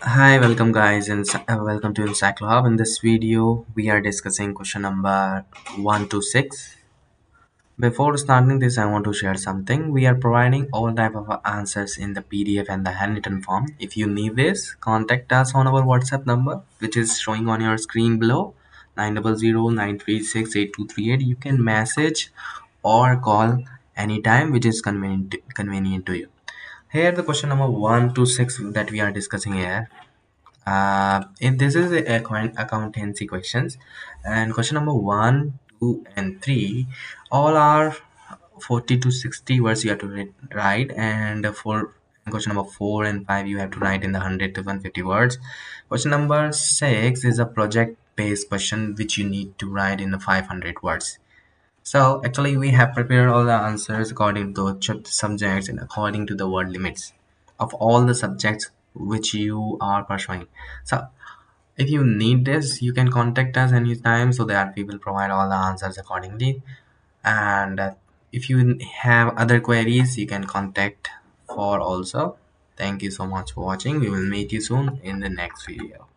Hi, welcome guys, and welcome to Encyclo Hub. In this video, we are discussing question number 1 to 6. Before starting this, I want to share something. We are providing all type of answers in the PDF and the handwritten form. If you need this, contact us on our WhatsApp number, which is showing on your screen below, 900-936-8238. You can message or call anytime, which is convenient to you. Here, the question number 1 to 6 that we are discussing here. If this is accountancy questions, and question number 1, 2, and 3 all are 40 to 60 words you have to write, and for question number 4 and 5 you have to write in the 100 to 150 words. Question number 6 is a project based question which you need to write in the 500 words. So actually we have prepared all the answers according to the subjects and according to the word limits of all the subjects which you are pursuing. So if you need this, you can contact us anytime so that we will provide all the answers accordingly. And if you have other queries, you can contact for also. Thank you so much for watching. We will meet you soon in the next video.